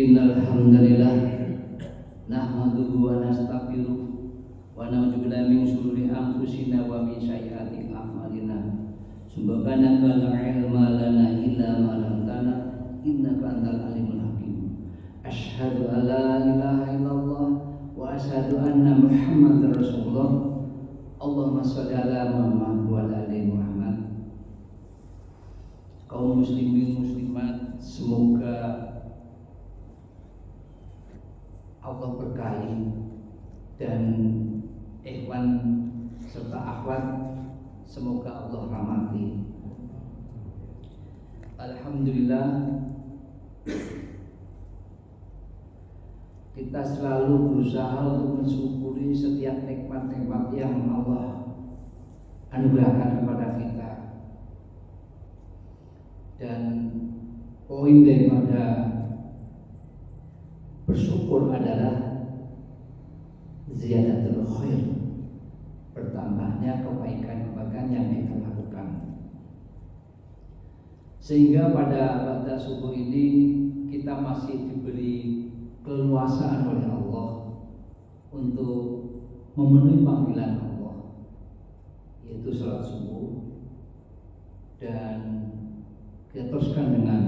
Innal hamdalillah nahmaduhu wa nastaghfiruh wa na'udzu billahi min shururi anfusina wa min sayyiati a'malina. Subhanaka la ilma lana illa ma 'allamtana innaka antal alimul hakim. Asyhadu an la ilaha illallah wa asyhadu anna Muhammadar Rasulullah. Allahumma shalli ala Muhammad wa ala ali Muhammad. Kaum muslimin muslimat, semoga Allah berkahi dan ikhwan serta akhwat semoga Allah rahmati. Alhamdulillah, kita selalu berusaha untuk mensyukuri setiap nikmat-nikmat yang Allah anugerahkan kepada kita. Dan poin daripada bersyukur adalah ziyadatul khair, bertambahnya kebaikan-kebaikan yang kita lakukan. Sehingga pada subuh ini kita masih diberi keleluasaan oleh Allah untuk memenuhi panggilan Allah, yaitu salat subuh, dan kita teruskan dengan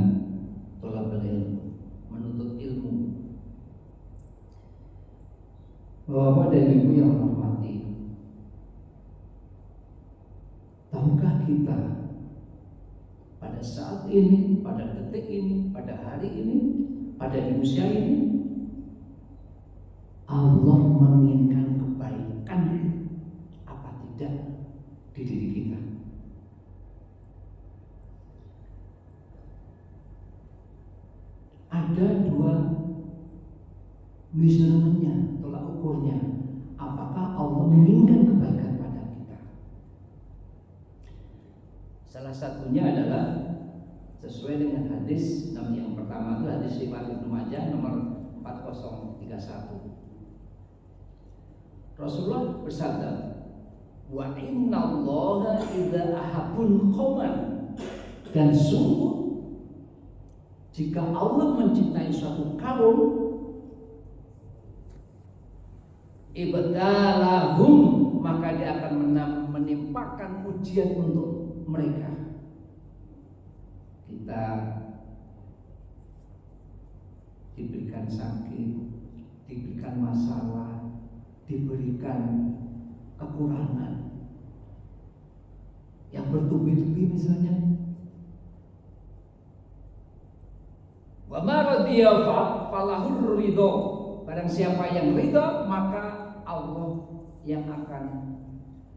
thalabul ilmu, menuntut ilmu. Bapak dan Ibu yang hormati, tahukah kita pada saat ini, pada detik ini, pada hari ini, pada usia ini, Allah menginginkan kebaikan apa tidak di diri kita? Ada dua measurementnya, tolak ukurnya. Apakah Allah menginginkan kebaikan pada kita? Salah satunya adalah sesuai dengan hadis yang pertama itu hadis riwayat Ibnu Majah nomor 4031. Rasulullah bersabda, wa innallaha idza ahabbul qauman, dan sungguh jika Allah mencintai suatu kaum, ibtalahum, maka dia akan menimpakan ujian untuk mereka. Kita diberikan sakit, diberikan masalah, diberikan kekurangan yang bertubi-tubi misalnya. Wa ma radiya falahur ridho, barang siapa yang ridho maka Allah yang akan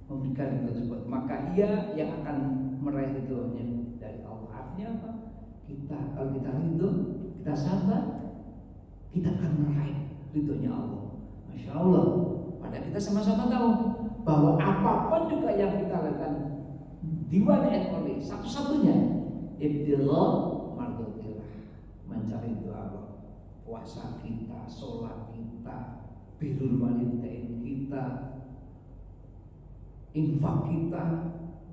memberikan itu tersebut, maka ia yang akan meraih ridhonya dari Allah. Artinya apa? Kalau kita ridho, kita sabar, kita akan meraih ridhonya Allah. Masya Allah, pada kita sama-sama tahu bahwa apapun juga yang kita lakukan di one and only, satu-satunya ibtigha mardhatillah, mencari doa, puasa kita, sholat kita, birrul walidain kita, infak kita,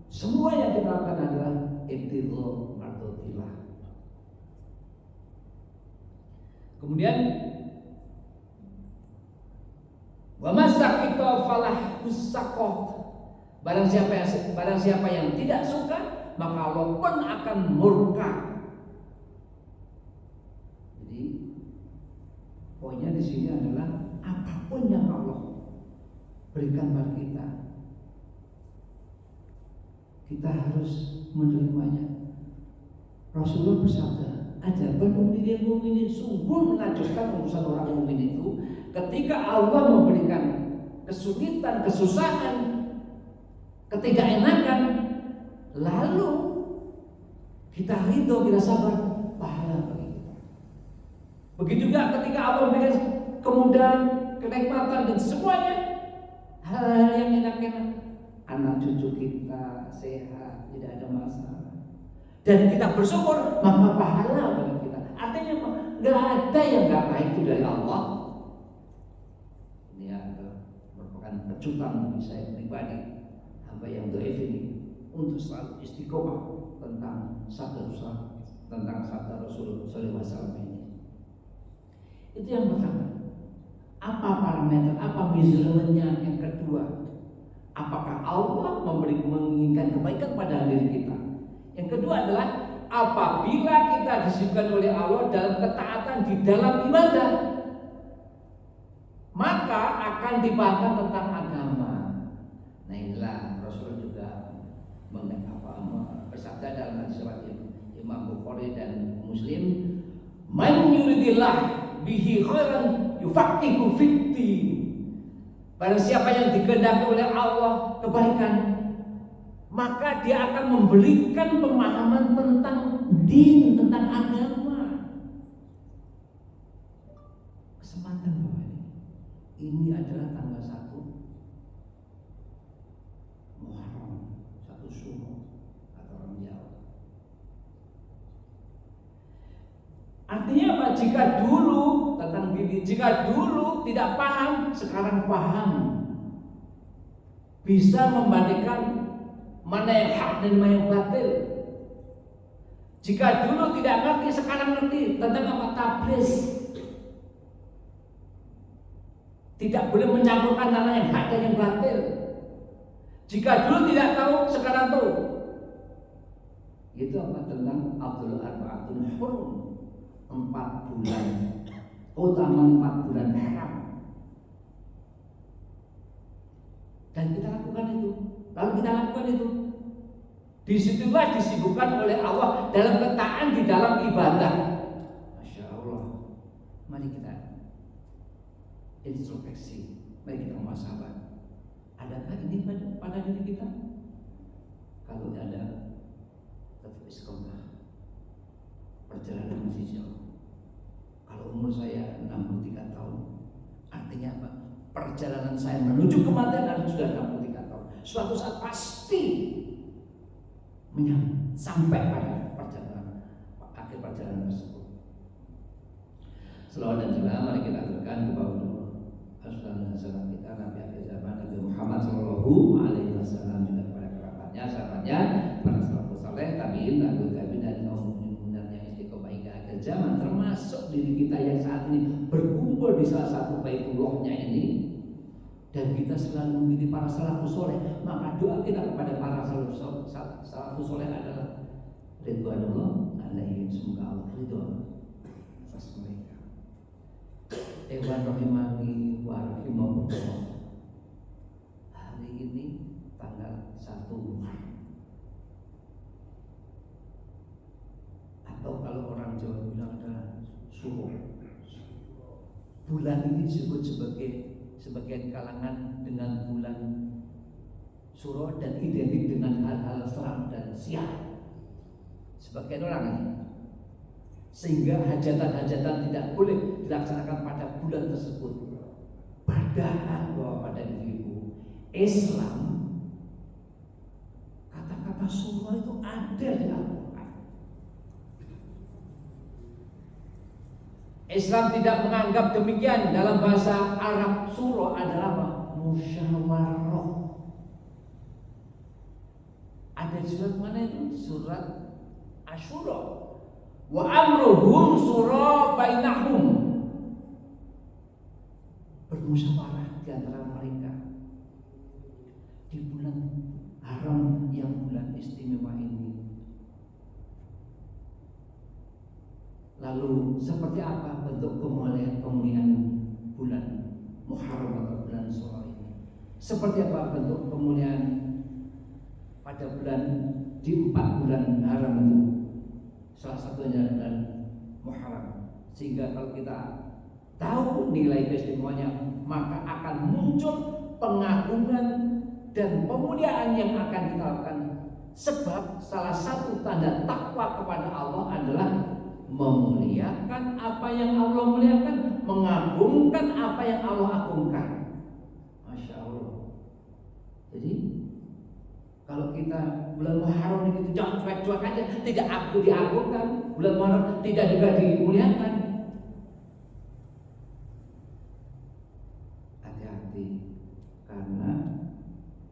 semua yang kita lakukan adalah ibtigha mardhatillah. Kemudian wa masaqita falah usaqat, barang siapa yang tidak suka maka Allah pun akan murka. Jadi poinnya di sini adalah apapun yang Allah berikan pada kita harus menerimanya. Rasulullah bersabda, ajaban mukminin, sungguh menakjubkan urusan orang mukmin itu ketika Allah memberikan kesulitan, kesusahan, ketidakenakan, lalu kita ridho, kita sabar, pahala bagi kita. Begitu juga ketika Allah memberikan kemudahan, kenikmatan dan semuanya, hal-hal yang enak-enak, anak cucu kita sehat, tidak ada masalah, dan kita bersyukur, maka pahala bagi kita. Artinya apa? Gak ada yang gak baik itu dari Allah. Ini merupakan kejutan bagi saya pribadi, hamba yang dhaif ini, untuk selalu istiqomah tentang sabda Rasul sallallahu alaihi wasallam ini. Itu yang pertama. Apa parameter, apa measurementnya? Yang kedua, apakah Allah menginginkan kebaikan pada diri kita? Yang kedua adalah apabila kita disibukkan oleh Allah dalam ketaatan di dalam ibadah, maka akan dibahas tentang agama. Nah inilah Rasul juga bersabda dalam hadis riwayat Imam Bukhari dan Muslim, "Man yuridillah bihi khairan yufaqihu fiddin." Barang siapa yang dikehendaki oleh Allah kebaikan, maka dia akan memberikan pemahaman tentang din, tentang agama. Kesempatan Bapak ini adalah tanggal 1 Muharram, 1 Syawal atau orang Jawa. Artinya apa? Jika dulu tentang diri, jika dulu tidak paham, sekarang paham. Bisa membandingkan mana yang hak dan mana yang batil. Jika dulu tidak ngerti, sekarang ngerti tentang apa? Tablis. Tidak boleh mencampurkan mana yang hak dan yang batil. Jika dulu tidak tahu, sekarang tahu. Itu apa? Tentang Abdul Arba'atul Hurum, 4 bulan, utama 4 bulan haram. Dan kita lakukan itu. Lalu kita lakukan itu. Disitulah disibukkan oleh Allah dalam ketaatan di dalam ibadah. Masya Allah. Mari kita introspeksi. Mari kita muhasabah. Adakah ini pada diri kita? Kalau ada, tetap istiqomah. Perjalanan masih jauh. Kalau umur saya 63 tahun, artinya apa? Perjalanan saya menuju kematian harus sudah 63 tahun. Suatu saat pasti sampai pada perjalanan, akhir perjalanan tersebut. Selawat dan salam mari kita aturkan kepada Rasulullah kita, Nabi akhir zaman Nabi Muhammad Sallallahu Alaihi Wasallam, juga kepada kerabatnya, sahabatnya, para salafus saleh, tabiin, tabi'in dan kaum mukminin yang istiqomah hingga akhir zaman, termasuk diri kita yang saat ini berkumpul di salah satu baitullahnya ini. Dan kita selalu memilih para salafus soleh, maka doa kita kepada para salafus soleh adalah ridwanullah alaihim, semoga Allah ridho atas mereka. Ewan rahimani wa rahimahullah. Hari ini tanggal 1 Maret, atau kalau orang Jawa bilang adalah Suro. Bulan ini disebut sebagian kalangan dengan bulan Suro dan identik dengan hal-hal seram dan sial. Sebagian orang ini, sehingga hajatan-hajatan tidak boleh dilaksanakan pada bulan tersebut. Padahal bahwa pada dirimu Islam, kata-kata Suro itu ada di Al-Quran. Islam tidak menganggap demikian. Dalam bahasa Arab, Suro adalah apa? Musyawarah. Ada surat mana itu? Surat Asyura. Wa amruhum sura bainahum. Bermusyawarah di antara mereka di bulan haram yang bulan istimewa ini. Lalu seperti apa bentuk kemuliaan bulan Muharram atau bulan Syawal ini? Seperti apa bentuk kemuliaan pada bulan di 4 bulan haram itu? Salah satunya bulan Muharram. Sehingga kalau kita tahu nilai keistimewaannya, maka akan muncul pengagungan dan pemuliaan yang akan kita lakukan. Sebab salah satu tanda takwa kepada Allah adalah memuliakan apa yang Allah muliakan, mengagungkan apa yang Allah agungkan. Masya Allah. Jadi kalau kita bulan Muharram itu cuek-cuek aja, tidak aku diagungkan, bulan Muharram tidak juga dimuliakan. Hati-hati, karena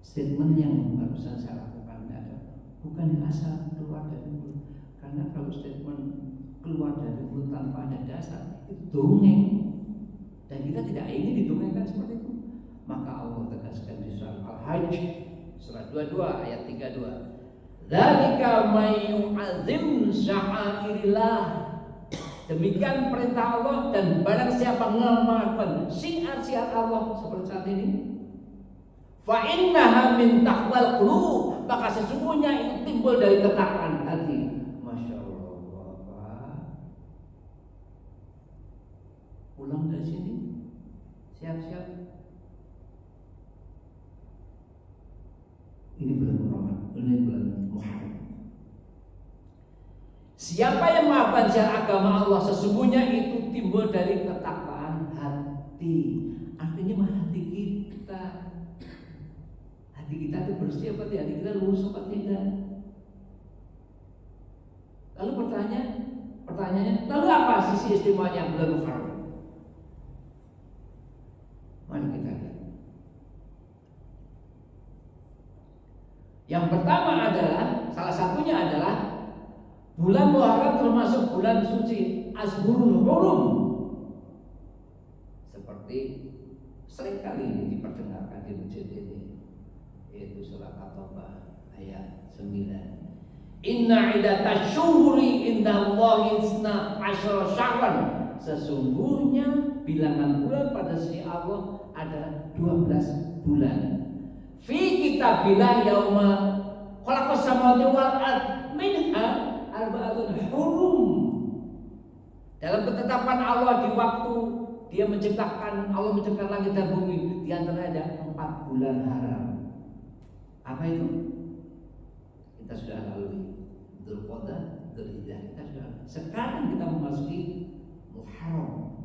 statement yang barusan saya lakukan adalah bukan asal keluar dari mulut. Karena kalau statement keluar dari mulut tanpa ada dasar, itu dongeng. Dan kita tidak ingin ditunaikan seperti itu. Maka Allah tegaskan di surat Al-Hajj surat 22 ayat 32. Dzalika may yu'azzim sya'airillah. Demikian perintah Allah, dan barang siapa mengamalkan syiar-syiar Allah seperti saat ini, fa innaha min taqwal qulub, maka sesungguhnya itu timbul dari ketakwaan hati. Masya Allah, Bapak. Pulang dari sini, siap-siap. Ini bulan Ramadan, ini bulan Muharram. Siapa yang mengamalkan syiar agama Allah, sesungguhnya itu timbul dari ketakwaan hati. Artinya hati kita. Hati kita itu bersih apa tidak? Hati kita lurus apa tidak? Lalu pertanyaannya, lalu apa sisi istimewanya bulan Muharram? Mari kita lihat. Yang pertama adalah, salah satunya adalah bulan Muharram termasuk bulan suci Ashhurul Hurum. Seperti seringkali ini diperdengarkan di masjid ini, yaitu surat At-Taubah ayat 9. Inna iddatash syuhuri indallahi 12 syahran. Sesungguhnya bilangan bulan pada sisi Allah adalah 12 bulan. Fi kitabillah yauma khalaqas samawati wal ard minha arba'atun hurum. Dalam ketetapan Allah di waktu Dia menciptakan, Allah menciptakan langit dan bumi, di antara ada 4 bulan haram. Apa itu? Kita sudah lalui Dzulqa'dah, Dzulhijjah, kita sudah. Sekarang kita memasuki Muharram.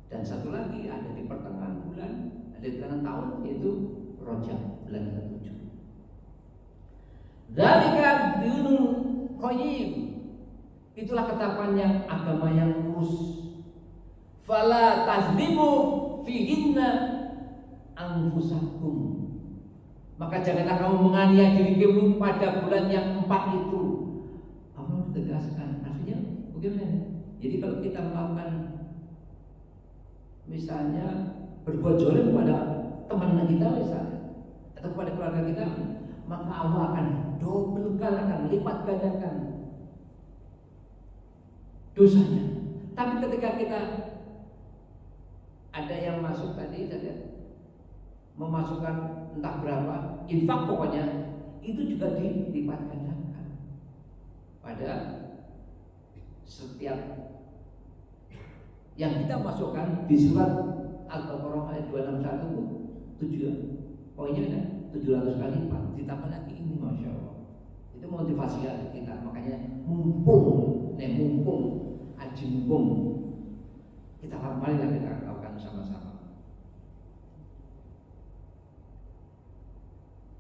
Dan satu lagi ada di pertengahan bulan, ada di pertengahan tahun, yaitu Rajab, bulan ke-7. Dzalika dinul qayyim. Itulah ketetapan agama yang lurus. Fala tazlimu fihinna anfusakum. Maka janganlah kamu menganiaya dirimu pada bulan yang 4 itu. Allah tegaskan. Artinya bagaimana? Jadi kalau kita melakukan, misalnya berbuat zalim kepada teman kita misalnya, atau kepada keluarga kita, maka Allah akan dobelkan, akan lipat gandakan dosanya. Tapi ketika kita ada yang masuk tadi, saya lihat memasukkan entah berapa infak, pokoknya itu juga dilipat gandakan pada setiap yang kita masukkan. Di surat Al-Baqarah ayat 261 itu 7 poinnya kan 700 kali lipat, ditambah lagi ini, Masya Allah. Itu motivasi kita. Makanya mumpung haji mumpung, kita marilah kita lakukan sama-sama.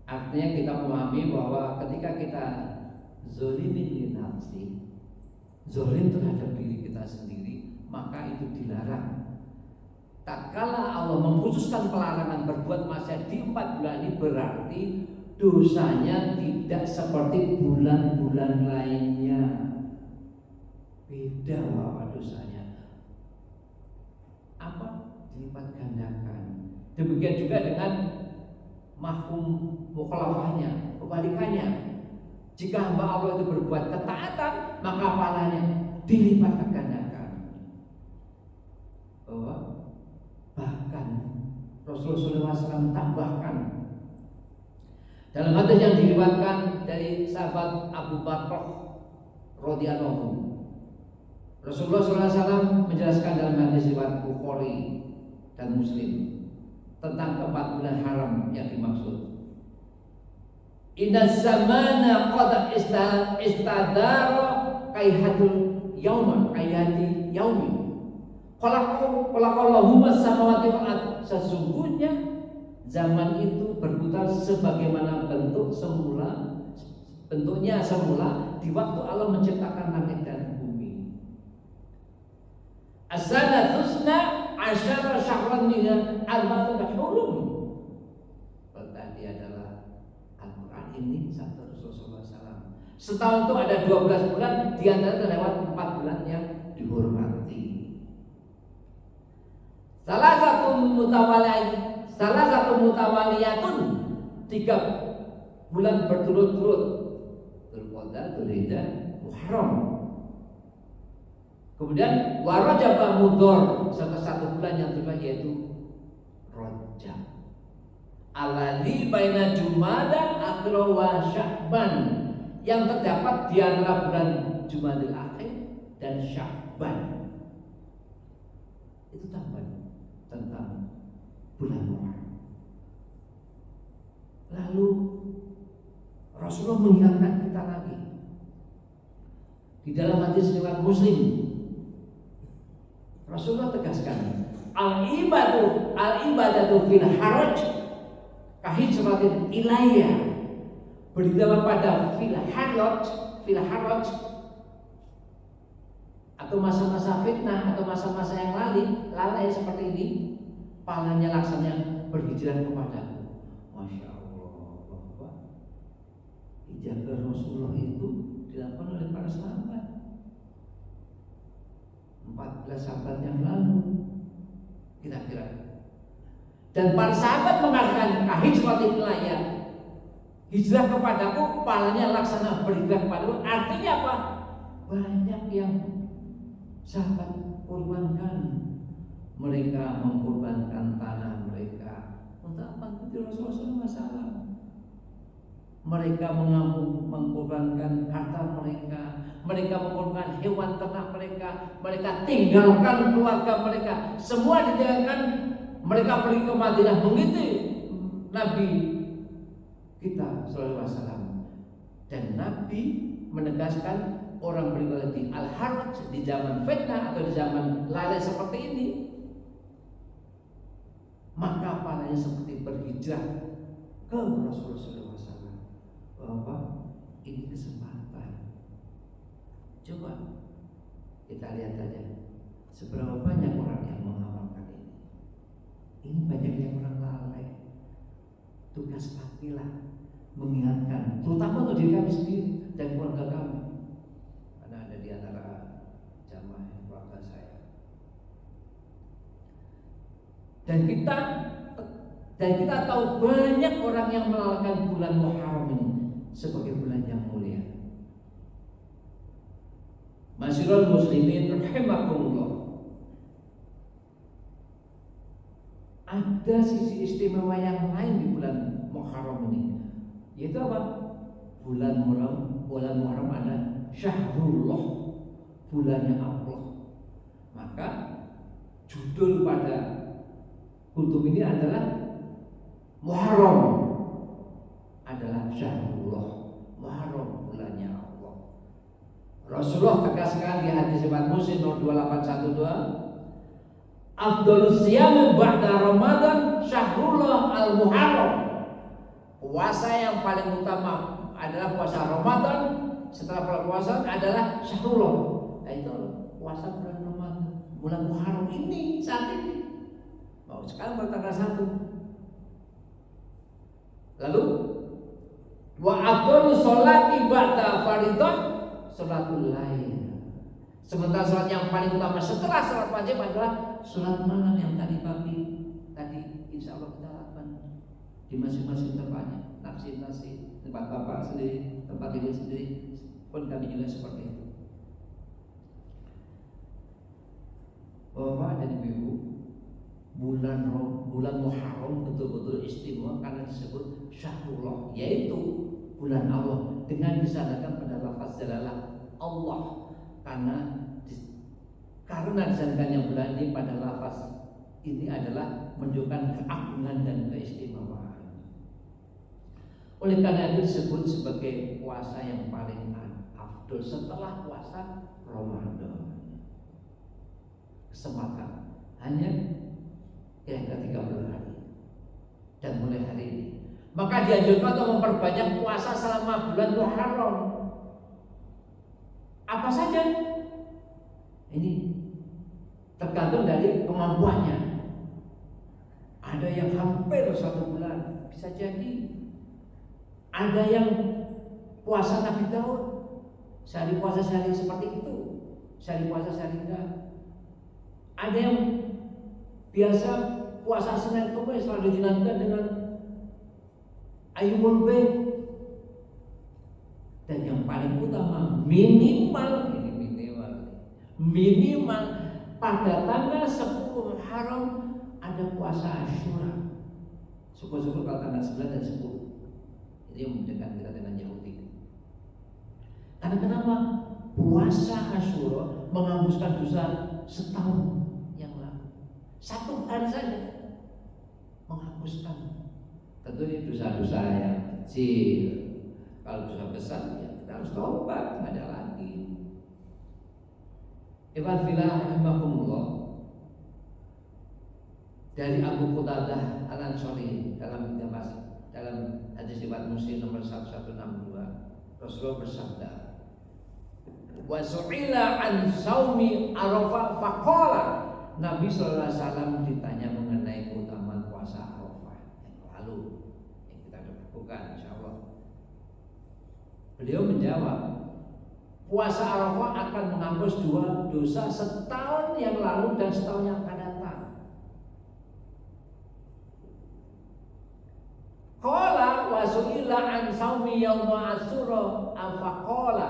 Artinya kita memahami bahwa ketika kita zolimin li nafsi, zolim terhadap diri kita sendiri, maka itu dilarang. Tak kala Allah mengkhususkan pelarangan berbuat maksiat di 4 bulan ini, berarti dosanya tidak seperti bulan-bulan lainnya. Beda apa dosanya? Apa? Dilipat gandakan. Demikian juga dengan mafhum mukhalafahnya, kebalikannya. Jika hamba Allah itu berbuat ketaatan, maka pahalanya dilipat gandakan. Bahkan Rasulullah SAW tambahkan dalam hadis yang diriwayatkan dari sahabat Abu Bakar radhiyallahu, Rasulullah SAW menjelaskan dalam hadis riwayat Bukhari dan Muslim tentang 4 bulan haram yang dimaksud. Inna zamana qad istadara kaihatul yauma kaihati yaumi. Qalaqallahu samawati wal ard. Sesungguhnya zaman itu berputar sebagaimana bentuknya semula di waktu Allah menciptakan langit dan bumi. As-sana thusna asyara syahran min arba'atin hurum. Tadi adalah Al-Quran ini sabda Rasulullah SAW. Setahun itu ada 12 bulan, di antara terlewat 4 bulan yang dihormati. salah satu mutawaliyatun, 3 bulan berturut-turut, Dzulqa'dah, Dzulhijjah, Muharram. Kemudian Rajab Mudhar, serta 1 bulan yang kedua yaitu Rajab. Alladzi baina Jumada Akhir wa Sya'ban, yang terdapat di antara bulan Jumadil Akhir dan Sya'ban. Itu tambahan tentang bulan Muharram. Lalu Rasulullah mengingatkan kita lagi di dalam hadis riwayat Muslim. Rasulullah tegaskan, al-ibadatu fil haraj kahijratin ilayya. Beribadah pada fil haraj atau masa-masa fitnah atau masa-masa yang lalai seperti ini, pahalanya laksanya berhijrah kepadaku. Masya Allah, bahwa hijrah Rasulullah itu dilakukan oleh para sahabat 14 abad yang lalu kira-kira. Dan para sahabat mengatakan kahijratin ilayya, hijrah kepadaku pahalanya laksana berhijrah kepadaku. Artinya apa? Banyak yang sahabat korbankan. Mereka mengorbankan tanah mereka untuk apa? Itu Rasulullah SAW. Mereka mengorbankan harta mereka, mereka mengorbankan hewan ternak mereka, mereka tinggalkan keluarga mereka, semua ditinggalkan. Mereka pergi ke Madinah mengikuti Nabi kita sallallahu alaihi wasallam. Dan Nabi menegaskan orang beribadah di al-haraj, di zaman fitnah atau di zaman lalai seperti ini, maka pahalanya seperti berhijrah ke Rasulullah sallallahu alaihi wasallam. Bahwa ini kesempatan. Coba kita lihat saja seberapa banyak orang yang mengamalkan ini. Ini banyak yang orang lalai. Tugas kamilah mengingatkan, terutama untuk diri kami sendiri dan keluarga kami. Karena ada di antara jamaah keluarga saya. Dan kita tahu banyak orang yang melalaikan bulan Muharram ini sebagai bulan yang mulia. Masyiral muslimin rahimakumullah. Ada sisi istimewa yang lain di bulan Muharram ini, yaitu apa? Bulan Muharram adalah Syahrullah, bulannya Allah. Maka judul pada kultum ini adalah Muharram adalah Syahrullah, Muharram bulannya Allah. Rasulullah tegaskan di hadis riwayat Muslim nomor 2812, afdhalus siyam ba'da Ramadan Syahrullah al-Muharram. Puasa yang paling utama adalah puasa Ramadan. Setelah bulan puasa adalah Syahrullah, yaitu puasa bulan Ramadan, bulan Muharram ini saat ini. Mau sekarang bertanggal 1. Lalu wa afdhalus sholati ba'da fardhah sholatul lail. Sementara sholat yang paling utama setelah sholat wajib adalah sholat malam yang tadi pagi insya Allah kita lakukan di masing-masing tempatnya, nafsi tempat bapak sendiri, tempat ibu sendiri, pun kami juga seperti itu. Bapak dan ibu, bulan Muharram betul-betul istimewa karena disebut Syahrullah, yaitu bulan Allah, dengan disandarkan pada lafaz jalalah Allah, karena disandarkannya bulan ini pada lafaz ini adalah menunjukkan keagungan dan keistimewaan. Oleh karena itu disebut sebagai puasa yang paling afdol setelah puasa Ramadan. Kesempatan hanya kira-kira 30 hari. Dan mulai hari ini maka dianjurkan untuk memperbanyak puasa selama bulan Muharram. Apa saja? Ini tergantung dari kemampuannya. Ada yang hampir 1 bulan, bisa jadi. Ada yang puasa Nabi Daud, sehari puasa sehari seperti itu, sehari puasa sehari enggak. Ada yang Biasa puasa Senin Kamis selalu dinantikan dengan Ayyamul Bid. Dan yang paling utama minimal pada tanggal 10 Muharram ada puasa Asyura. Syukur-syukur kalau tanggal 9 dan 10. Itu yang membedakan kita dengan Yahudi. Karena kenapa? Puasa Asyura menghapuskan dosa setahun yang lalu. Satu hari saja menghapuskan. Tentu ini dosa-dosa yang kecil. Kalau dosa besar ya kita harus taubat, nggak ada lagi. Ibadillah rahimakumullah. Dari Abu Qatadah Al-Ansari dalam hadis riwayat Muslim nomor 1162, Rasulullah bersabda, "Wa su'ila an saumi Arafah faqala." Nabi sallallahu alaihi wasallam ditanya mengenai keutamaan puasa Arafah yang lalu yang kita lakukan insyaallah. Beliau menjawab, puasa Arafah akan menghapus dua dosa setahun yang lalu dan setahun yang akan datang. Qala wa su'ila an saumi yaum Asyura afaqala.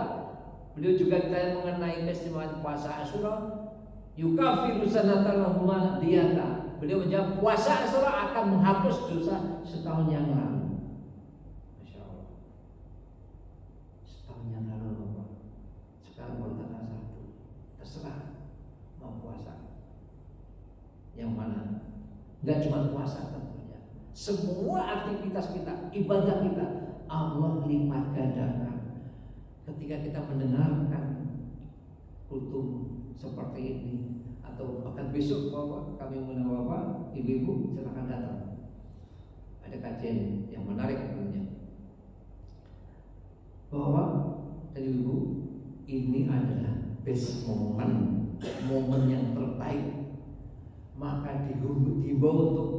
Beliau juga ditanya mengenai keistimewaan puasa Asyura, yukafiru sanatan madiyata. Beliau menjawab, puasa Asyura akan menghapus dosa setahun yang lalu. Yang lalu Bapak, sekarang baru tanggal 1. Terserah mau puasa yang mana. Enggak cuma puasa tentunya, semua aktivitas kita, ibadah kita Allah lipat gandakan. Ketika kita mendengarkan khutbah seperti ini, atau bahkan besok Bapak, kami mengundang Bapak, Ibu-ibu silakan datang. Ada kajian yang menarik tentunya. Bahwa dari Ibu, ini adalah best momen yang terbaik. Maka dihimbau untuk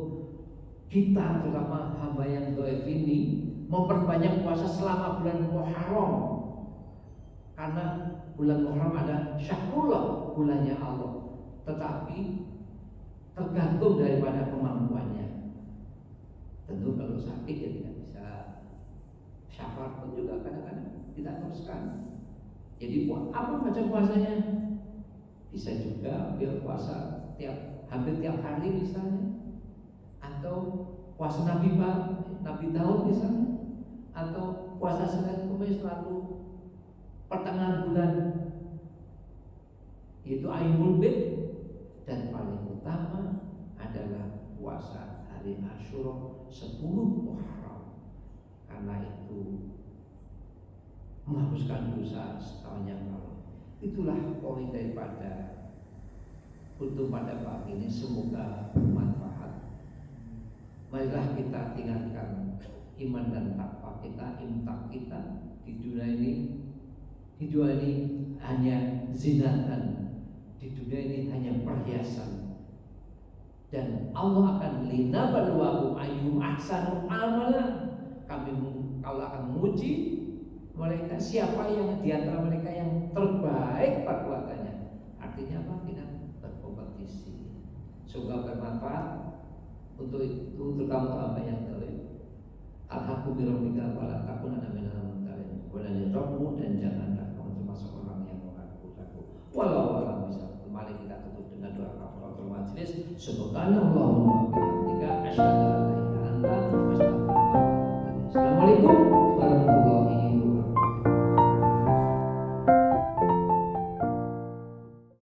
kita, terutama hamba yang dhaif ini, memperbanyak puasa selama bulan Muharram. Karena bulan Muharram ada Syahrullah, bulannya Allah. Tetapi tergantung daripada kemampuannya. Tentu kalau sakit ya tidak bisa. Syafar pun juga kadang-kadang tidak teruskan. Jadi apa macam puasanya? Bisa juga biar puasa hampir tiap hari misalnya, atau puasa Nabi Daud misalnya, atau puasa Senin Kamis selalu pertengahan bulan, itu Ayyamul Bid. Dan paling utama adalah puasa hari Asyura 10 Muharram. Karena itu menghapuskan dosa setahun yang lalu. Itulah poin daripada khutbah pada pagi ini, semoga bermanfaat. Marilah kita tinggalkan iman dan takwa kita, imtak kita di dunia ini. Di dunia ini hanya zinatan, di dunia ini hanya perhiasan. Dan Allah akan linabluwakum ayyuhum ahsanu amala. Allah akan menguji mereka, siapa yang di antara mereka yang terbaik perbuatannya. Artinya apa? Tidak berkompetisi. Semoga bermanfaat untuk itu, terutama apa yang terbaik. Alhamdulillah wala takunanna minal mumtarin. Wala yadhmu, dan janganlah kamu termasuk orang yang ragu-ragu. Walau alam bisa. Mari kita tutup dengan doa kafaratul majelis. Subhanallahumma wa bihamdika asyhadu